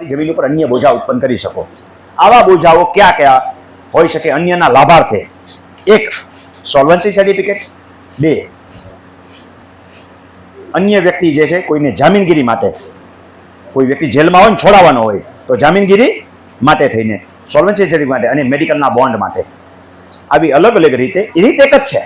જમીન ઉપર અન્ય બોજા ઉત્પન્ન કરી શકો। આવા બોજાઓ કયા કયા હોઈ શકે? અન્યના લાભાર્થે, એક સોલ્વન્સી સર્ટિફિકેટ, બે અન્ય વ્યક્તિ જે છે કોઈને જામીનગીરી માટે, કોઈ વ્યક્તિ જેલમાં હોય ને છોડાવવાનો હોય તો જામીનગીરી માટે થઈને સોલ્વન્સી સર્ટિફિકેટ માટે, અને મેડિકલના બોન્ડ માટે। આવી અલગ અલગ રીતે રીત એક જ છે,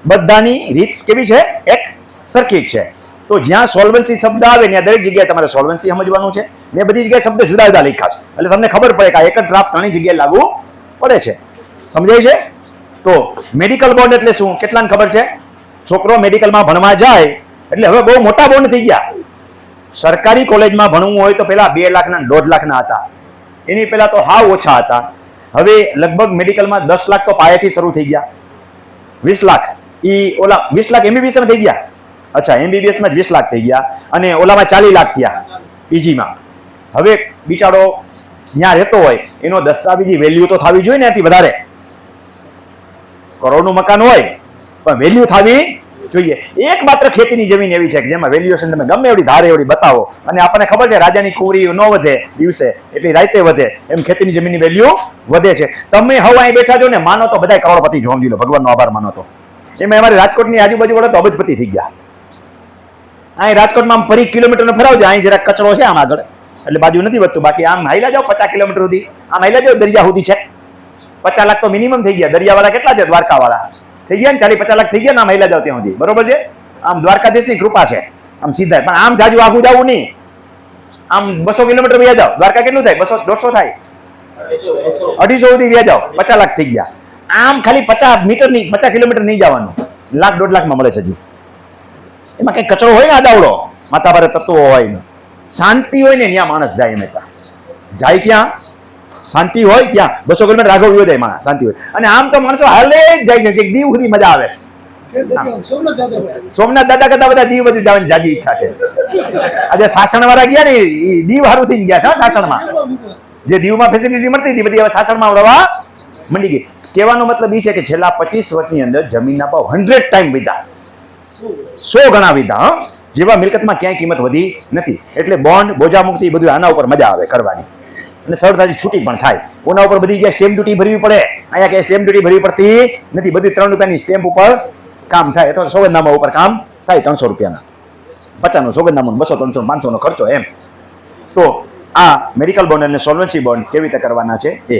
બધાની રીત કેવી છે? એક સરખી જ છે। તો જ્યાં સોલ્વન્સી શબ્દ આવે ત્યાં દરેક જગ્યાએ તમારે સોલ્વન્સી સમજવાનું છે। મેં બધી જગ્યાએ શબ્દ જુદા જુદા લખ્યા છે, એટલે તમને ખબર પડે કે આ એક જ ડ્રાફ્ટ ઘણી જગ્યાએ લાગુ પડે છે। સમજાય છે? તો મેડિકલ બોન્ડ એટલે શું? કેટલાને ખબર છે? છોકરો મેડિકલમાં ભણવા જાય એટલે હવે બહુ મોટા બોન્ડ થઈ ગયા। સરકારી કોલેજમાં ભણવું હોય તો પહેલા 2 લાખના 1.5 લાખના હતા, એની પહેલા તો હાવ ઓછા હતા। હવે લગભગ મેડિકલમાં 10 લાખ તો પાયાથી શરૂ થઈ ગયા, 20 લાખ ઓલા 20 લાખ એમબીબીએસમાં થઈ ગયા। અચ્છા, એમબીબીએસમાં જ 20 લાખ થઈ ગયા, અને ઓલામાં 40 લાખ થયા પીજીમાં। હવે બિચારો જ્યાં રહેતો હોય એનો દસ્તાવેજી વેલ્યુ તો થવી જોઈએ ને, એનાથી વધારે કરોડનું મકાન હોય પણ વેલ્યુ થવી જોઈએ। એકમાત્ર ખેતીની જમીન એવી છે કે જેમાં વેલ્યુએશન તમે ગમે એવડી ધારે એવડી બતાવો, અને આપણને ખબર છે રાજાની કુંવરી ન વધે દિવસે એટલી રાતે વધે, એમ ખેતીની જમીનની વેલ્યુ વધે છે। તમે હવે અહીં બેઠા છો ને, માનો તો બધા કરોડપતિ જોઈ લો, ભગવાનનો આભાર માનો તો। એમાં અમારી રાજકોટની આજુબાજુ વાળા તો અબજપતિ થઈ ગયા। અહીં રાજકોટમાં આમ ફરી કિલોમીટરનો ફરાવજો, અહીં જરાક કચરો છે આમ આગળ, એટલે બાજુ નથી વધતું, બાકી આમ હાઈલા જાઓ 50 કિલોમીટર સુધી, આમ હાઈલા જાઓ દરિયા સુધી છે, 50 લાખ તો મિનિમમ થઈ ગયા। દરિયાવાળા કેટલા છે? દ્વારકાવાળા થઈ ગયા ને, 40-50 લાખ થઈ ગયા ને, આમ હાઈલા જાઓ ત્યાં સુધી, બરોબર છે? આમ દ્વારકાધીશની કૃપા છે આમ સીધા, પણ આમ જાજુ આઘું જવું નહીં, આમ 200 કિલોમીટર વ્યા જાઓ। દ્વારકા કેટલું થાય? 200-150 થાય, 250 સુધી વ્યા જાઓ, 50 લાખ થઈ ગયા। આમ ખાલી 50 મીટર ની 50 કિલોમીટર નહીં જવાનું, 1-1.5 લાખમાં મળે છે હજી। એમાં કઈ કચરો હોય ને આડાવડો, માથા ભારે તત્વો હોય ને, શાંતિ હોય ને ત્યાં માણસ જાય હંમેશા। જાય ક્યાં? શાંતિ હોય ત્યાં 200 કિલોમીટર આગળ વયો જાય માણસ, શાંતિ હોય। અને આમ તો માણસો હાલે જ જાય છે, દીવ સુધી મજા આવે છે। સોમનાથ દાદા કરતા બધા દીવ બધું જવાની જાજી ઈચ્છા છે। આજે સાસણ વાળા ગયા ને, દીવ હારું થઈ ગયા છે। સાસણમાં જે દીવમાં ફેસિલિટી મળતી હતી બધી હવે સાસણમાં આવવા મંડી ગઈ। કહેવાનો મતલબ એ છે કે છેલ્લા 25 વર્ષની અંદર જમીનના ભાવ 100 ટાઈમ વધ્યા, 100 ગણા વધ્યા। જેવા મિલકતમાં ક્યાંય કિંમત વધી નથી, એટલે બોન્ડ, બોજા મુક્તિ બધું આના ઉપર મજા આવે કરવાની, અને સરળતાથી છૂટી પણ થાય। ઓના ઉપર બધી જગ્યાએ સ્ટેમ્પ ડ્યુટી ભરવી પડે, અહીંયા ક્યાંય સ્ટેમ્પ ડ્યુટી ભરવી પડતી નથી, બધી 3 રૂપિયાની સ્ટેમ્પ ઉપર કામ થાય, અથવા સોગંદનામા ઉપર કામ થાય 300 રૂપિયાના, 50નું સોગંદનામું, 200, 300, 500નો ખર્ચો એમ। તો આ મેડિકલ બોન્ડ અને સોલ્વન્સી બોન્ડ કેવી રીતે કરવાના છે એ